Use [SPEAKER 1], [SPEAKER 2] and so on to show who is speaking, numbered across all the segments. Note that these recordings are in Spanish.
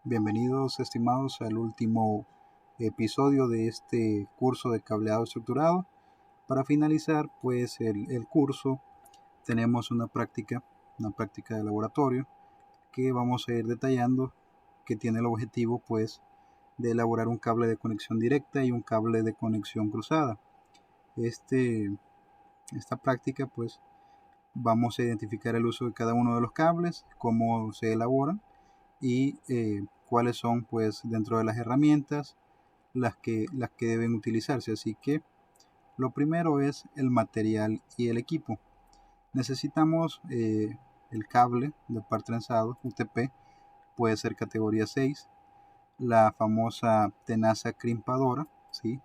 [SPEAKER 1] Bienvenidos, estimados, al último episodio de este curso de cableado estructurado. Para finalizar, pues, el curso, tenemos una práctica de laboratorio que vamos a ir detallando, que tiene el objetivo, pues, de elaborar un cable de conexión directa y un cable de conexión cruzada. Esta práctica, pues, vamos a identificar el uso de cada uno de los cables, cómo se elaboran y cuáles son, pues, dentro de las herramientas las que deben utilizarse. Así que lo primero es el material y el equipo. Necesitamos el cable de par trenzado UTP, puede ser categoría 6, la famosa tenaza crimpadora, ¿sí?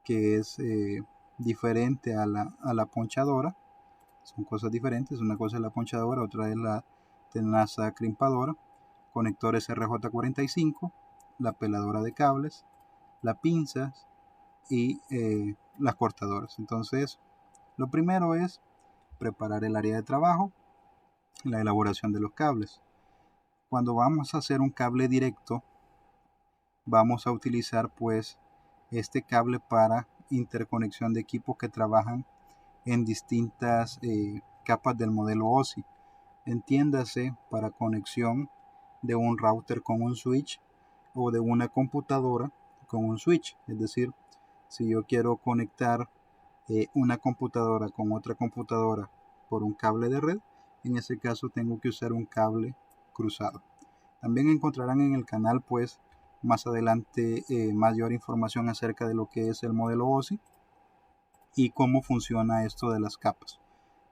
[SPEAKER 1] Que es diferente a la ponchadora. Son cosas diferentes, una cosa es la ponchadora, otra es la tenaza crimpadora. Conectores RJ45, la peladora de cables, las pinzas y las cortadoras. Entonces, lo primero es preparar el área de trabajo, la elaboración de los cables. Cuando vamos a hacer un cable directo, vamos a utilizar, pues, este cable para interconexión de equipos que trabajan en distintas capas del modelo OSI. Entiéndase, para conexión de un router con un switch o de una computadora con un switch. Es decir, si yo quiero conectar una computadora con otra computadora por un cable de red, en ese caso tengo que usar un cable cruzado. También encontrarán en el canal, pues, más adelante mayor información acerca de lo que es el modelo OSI y cómo funciona esto de las capas.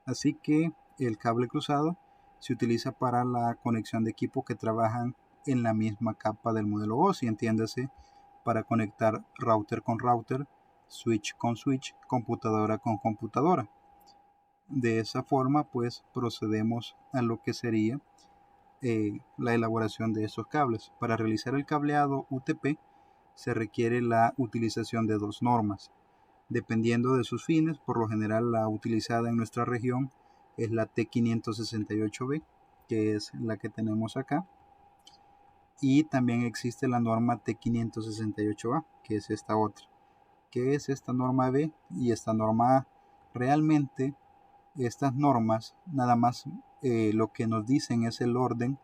[SPEAKER 1] Así que el cable cruzado se utiliza para la conexión de equipos que trabajan en la misma capa del modelo OSI, entiéndase, para conectar router con router, switch con switch, computadora con computadora. De esa forma, pues, procedemos a lo que sería la elaboración de esos cables. Para realizar el cableado UTP se requiere la utilización de dos normas. Dependiendo de sus fines, por lo general la utilizada en nuestra región es la T568B, que es la que tenemos acá. Y también existe la norma T568A, que es esta otra. ¿Qué es esta norma B y esta norma A? Realmente estas normas nada más lo que nos dicen es el orden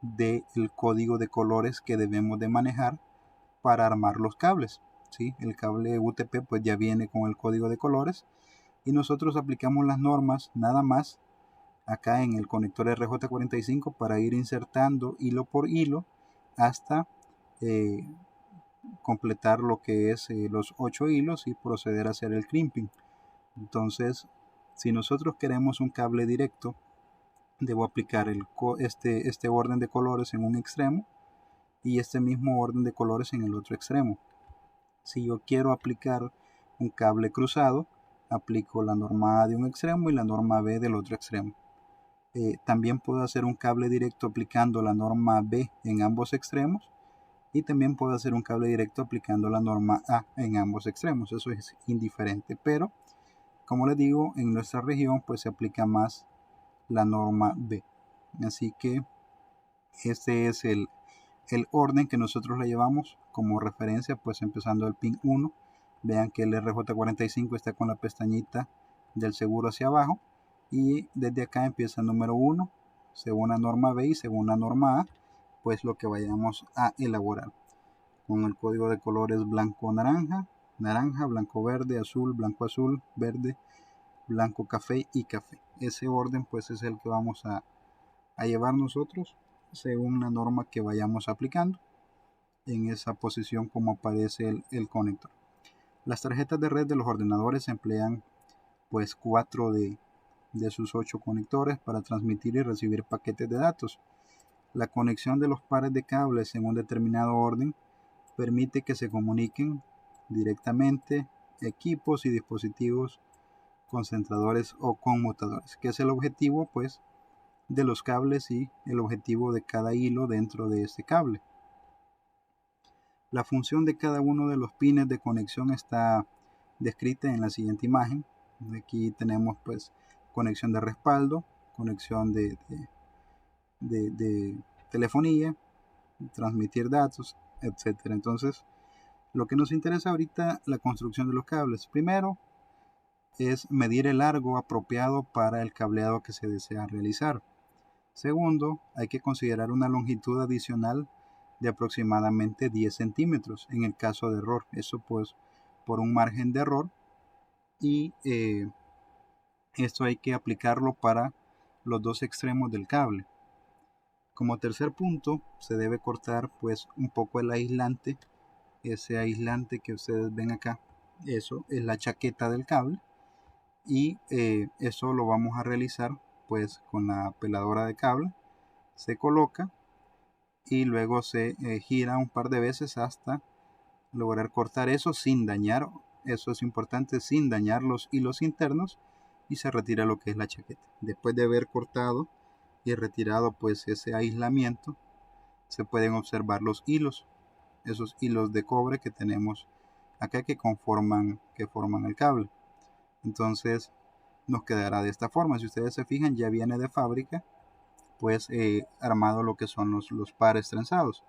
[SPEAKER 1] del código de colores que debemos de manejar para armar los cables. ¿Sí? El cable UTP pues ya viene con el código de colores y nosotros aplicamos las normas nada más acá en el conector RJ45 para ir insertando hilo por hilo hasta eh, completar lo que es los 8 hilos y proceder a hacer el crimping. Entonces, si nosotros queremos un cable directo, debo aplicar este orden de colores en un extremo y este mismo orden de colores en el otro extremo. Si yo quiero aplicar un cable cruzado, aplico la norma A de un extremo y la norma B del otro extremo. También puedo hacer un cable directo aplicando la norma B en ambos extremos y también puedo hacer un cable directo aplicando la norma A en ambos extremos. Eso es indiferente, pero como les digo, en nuestra región pues se aplica más la norma B. Así que este es el orden que nosotros le llevamos como referencia, pues empezando el pin 1. Vean que el RJ45 está con la pestañita del seguro hacia abajo y desde acá empieza el número 1 según la norma B y según la norma A, pues lo que vayamos a elaborar con el código de colores blanco naranja, naranja, blanco verde, azul, blanco azul, verde, blanco café y café. Ese orden pues es el que vamos a llevar nosotros según la norma que vayamos aplicando en esa posición como aparece el conector. Las tarjetas de red de los ordenadores emplean pues 4 de sus 8 conectores para transmitir y recibir paquetes de datos. La conexión de los pares de cables en un determinado orden permite que se comuniquen directamente equipos y dispositivos concentradores o conmutadores, que es el objetivo pues de los cables y el objetivo de cada hilo dentro de este cable. La función de cada uno de los pines de conexión está descrita en la siguiente imagen. Aquí tenemos pues conexión de respaldo, conexión de telefonía, transmitir datos, etcétera. Entonces, lo que nos interesa ahorita, la construcción de los cables. Primero es medir el largo apropiado para el cableado que se desea realizar. Segundo, hay que considerar una longitud adicional de aproximadamente 10 centímetros en el caso de error. Eso pues por un margen de error, y esto hay que aplicarlo para los dos extremos del cable. Como tercer punto, se debe cortar pues un poco el aislante. Ese aislante que ustedes ven acá, eso es la chaqueta del cable, y eso lo vamos a realizar pues con la peladora de cable. Se coloca y luego se gira un par de veces hasta lograr cortar eso sin dañar, eso es importante, sin dañar los hilos internos, y se retira lo que es la chaqueta. Después de haber cortado y retirado pues ese aislamiento, se pueden observar los hilos, esos hilos de cobre que tenemos acá que forman el cable. Entonces nos quedará de esta forma. Si ustedes se fijan, ya viene de fábrica pues armado lo que son los pares trenzados.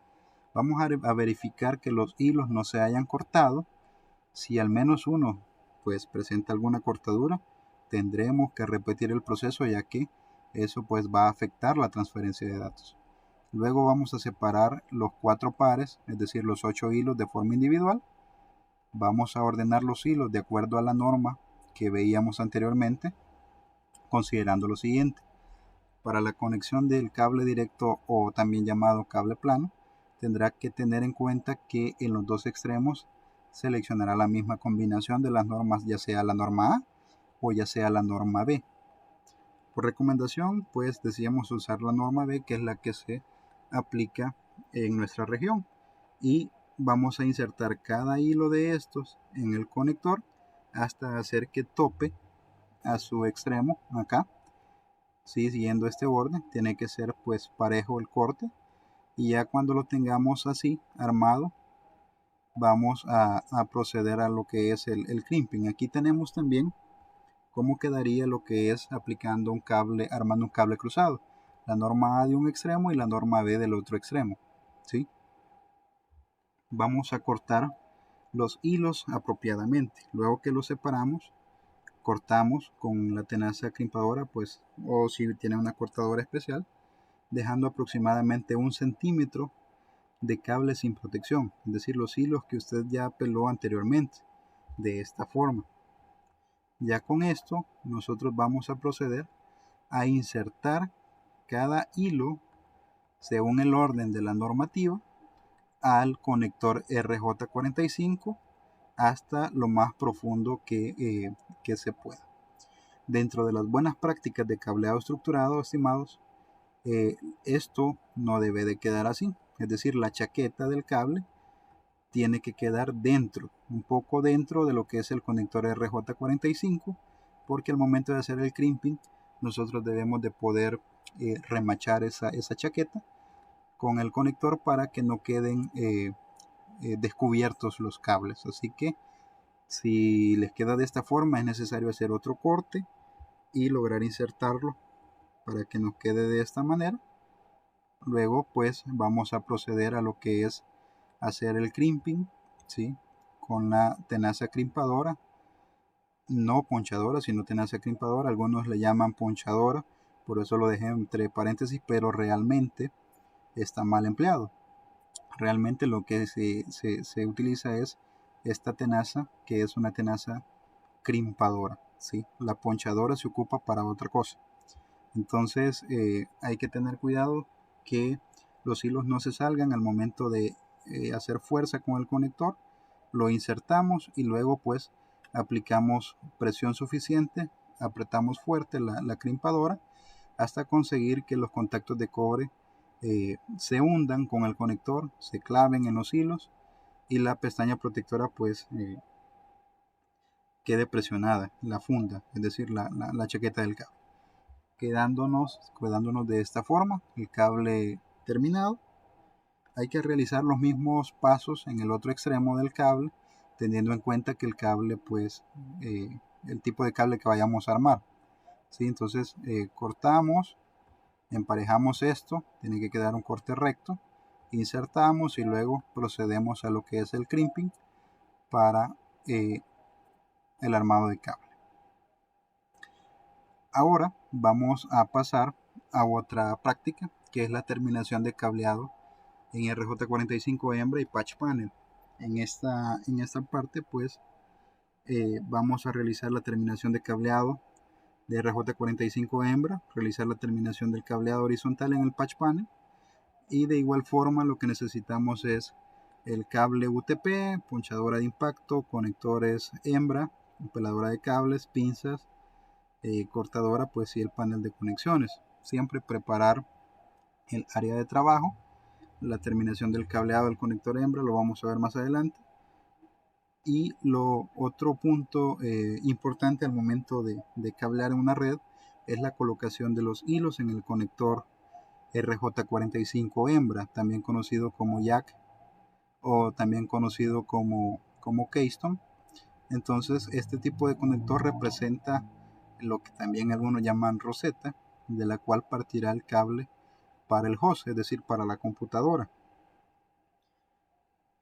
[SPEAKER 1] Vamos a verificar que los hilos no se hayan cortado. Si al menos uno pues presenta alguna cortadura, tendremos que repetir el proceso, ya que eso pues va a afectar la transferencia de datos. Luego vamos a separar los 4 pares, es decir, los 8 hilos de forma individual. Vamos a ordenar los hilos de acuerdo a la norma que veíamos anteriormente, considerando lo siguiente. Para la conexión del cable directo, o también llamado cable plano, tendrá que tener en cuenta que en los dos extremos seleccionará la misma combinación de las normas, ya sea la norma A o ya sea la norma B. Por recomendación, pues decíamos usar la norma B, que es la que se aplica en nuestra región, y vamos a insertar cada hilo de estos en el conector hasta hacer que tope a su extremo acá. Sí, siguiendo este orden, tiene que ser pues parejo el corte, y ya cuando lo tengamos así armado, vamos a proceder a lo que es el crimping. Aquí tenemos también cómo quedaría lo que es aplicando un cable, armando un cable cruzado, la norma A de un extremo y la norma B del otro extremo. ¿Sí? Vamos a cortar los hilos apropiadamente. Luego que los separamos, cortamos con la tenaza crimpadora, pues, o si tiene una cortadora especial, dejando aproximadamente 1 centímetro de cable sin protección, es decir, los hilos que usted ya peló anteriormente, de esta forma. Ya con esto, nosotros vamos a proceder a insertar cada hilo según el orden de la normativa al conector RJ45 hasta lo más profundo que se pueda. Dentro de las buenas prácticas de cableado estructurado, estimados, esto no debe de quedar así. Es decir, la chaqueta del cable tiene que quedar dentro, un poco dentro de lo que es el conector RJ45, porque al momento de hacer el crimping, nosotros debemos de poder remachar esa chaqueta con el conector para que no queden descubiertos los cables. Así que si les queda de esta forma, es necesario hacer otro corte y lograr insertarlo para que nos quede de esta manera. Luego pues vamos a proceder a lo que es hacer el crimping, ¿sí? Con la tenaza crimpadora, no ponchadora, sino tenaza crimpadora. Algunos le llaman ponchadora, por eso lo dejé entre paréntesis, pero realmente está mal empleado. Realmente lo que se utiliza es esta tenaza, que es una tenaza crimpadora, ¿sí? La ponchadora se ocupa para otra cosa. Entonces hay que tener cuidado que los hilos no se salgan al momento de hacer fuerza con el conector. Lo insertamos y luego pues aplicamos presión suficiente, apretamos fuerte la crimpadora hasta conseguir que los contactos de cobre se hundan con el conector, se claven en los hilos, y la pestaña protectora pues quede presionada, la funda, es decir, la chaqueta del cable. Quedándonos de esta forma el cable terminado. Hay que realizar los mismos pasos en el otro extremo del cable, teniendo en cuenta que el cable pues el tipo de cable que vayamos a armar, ¿sí? Entonces cortamos, emparejamos esto, tiene que quedar un corte recto, insertamos y luego procedemos a lo que es el crimping para el armado de cable. Ahora vamos a pasar a otra práctica, que es la terminación de cableado en RJ45 hembra y patch panel. En esta parte pues vamos a realizar la terminación de cableado de RJ45 hembra, realizar la terminación del cableado horizontal en el patch panel, y de igual forma lo que necesitamos es el cable UTP, ponchadora de impacto, conectores hembra, peladora de cables, pinzas, cortadora pues y el panel de conexiones. Siempre preparar el área de trabajo, la terminación del cableado del conector hembra lo vamos a ver más adelante. Y lo otro punto importante al momento de cablear en una red es la colocación de los hilos en el conector RJ45 hembra, también conocido como jack o también conocido como keystone. Entonces este tipo de conector representa lo que también algunos llaman roseta, de la cual partirá el cable para el host, es decir, para la computadora.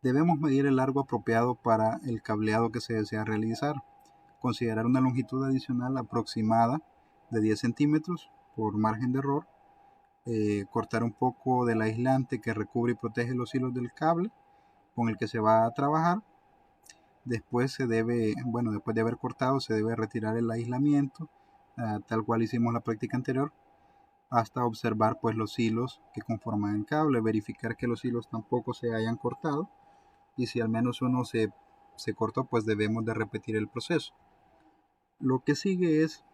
[SPEAKER 1] Debemos medir el largo apropiado para el cableado que se desea realizar. Considerar una longitud adicional aproximada de 10 centímetros por margen de error. Cortar un poco del aislante que recubre y protege los hilos del cable con el que se va a trabajar. Después después de haber cortado, se debe retirar el aislamiento, tal cual hicimos la práctica anterior, hasta observar pues los hilos que conforman el cable, verificar que los hilos tampoco se hayan cortado, y si al menos uno se cortó, pues debemos de repetir el proceso. Lo que sigue es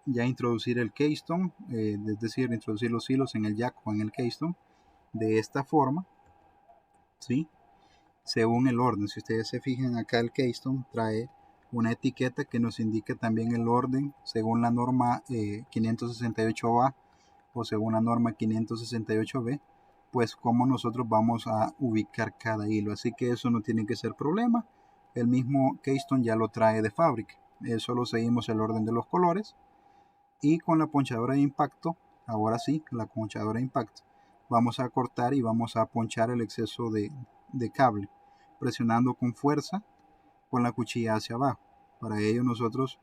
[SPEAKER 1] ya introducir el keystone, es decir, introducir los hilos en el jack o en el keystone de esta forma, ¿sí? Según el orden. Si ustedes se fijan acá, el keystone trae una etiqueta que nos indica también el orden según la norma 568A o según la norma 568B, pues cómo nosotros vamos a ubicar cada hilo. Así que eso no tiene que ser problema. El mismo keystone ya lo trae de fábrica. Solo seguimos el orden de los colores. Y con la ponchadora de impacto, ahora sí, la ponchadora de impacto, vamos a cortar y vamos a ponchar el exceso de cable, presionando con fuerza con la cuchilla hacia abajo. Para ello nosotros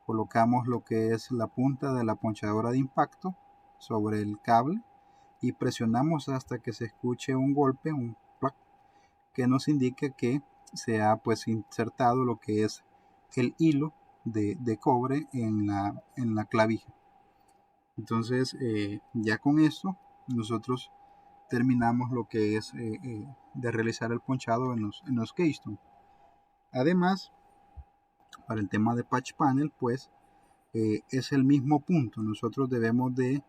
[SPEAKER 1] colocamos lo que es la punta de la ponchadora de impacto sobre el cable y presionamos hasta que se escuche un golpe, un plac, que nos indique que se ha pues insertado lo que es el hilo de cobre en la clavija. Entonces ya con esto nosotros terminamos lo que es de realizar el ponchado en los keystone. Además, para el tema de patch panel, pues es el mismo punto. Nosotros debemos de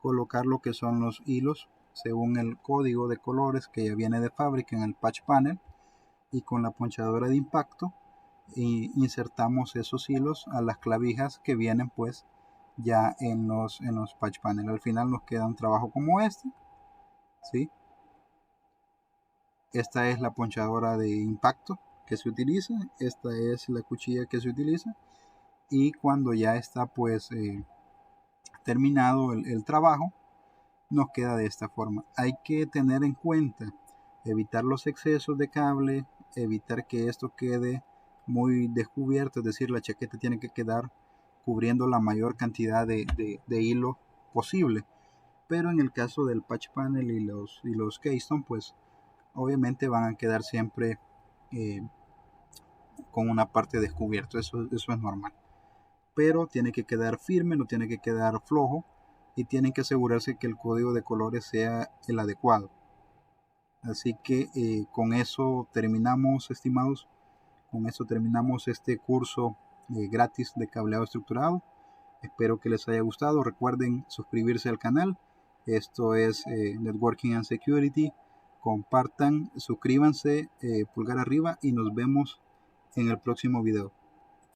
[SPEAKER 1] colocar lo que son los hilos según el código de colores que ya viene de fábrica en el patch panel, y con la ponchadora de impacto insertamos esos hilos a las clavijas que vienen pues ya en los patch panel. Al final nos queda un trabajo como este, ¿sí? Esta es la ponchadora de impacto que se utiliza, esta es la cuchilla que se utiliza, y cuando ya está pues terminado el trabajo, nos queda de esta forma. Hay que tener en cuenta evitar los excesos de cable, evitar que esto quede muy descubierto, es decir, la chaqueta tiene que quedar cubriendo la mayor cantidad de hilo posible. Pero en el caso del patch panel y los keystone, pues obviamente van a quedar siempre con una parte descubierta. Eso es normal. Pero tiene que quedar firme, no tiene que quedar flojo, y tienen que asegurarse que el código de colores sea el adecuado. Así que con eso terminamos, estimados. Con eso terminamos este curso gratis de cableado estructurado. Espero que les haya gustado. Recuerden suscribirse al canal. Esto es Networking and Security. Compartan, suscríbanse, pulgar arriba, y nos vemos en el próximo video.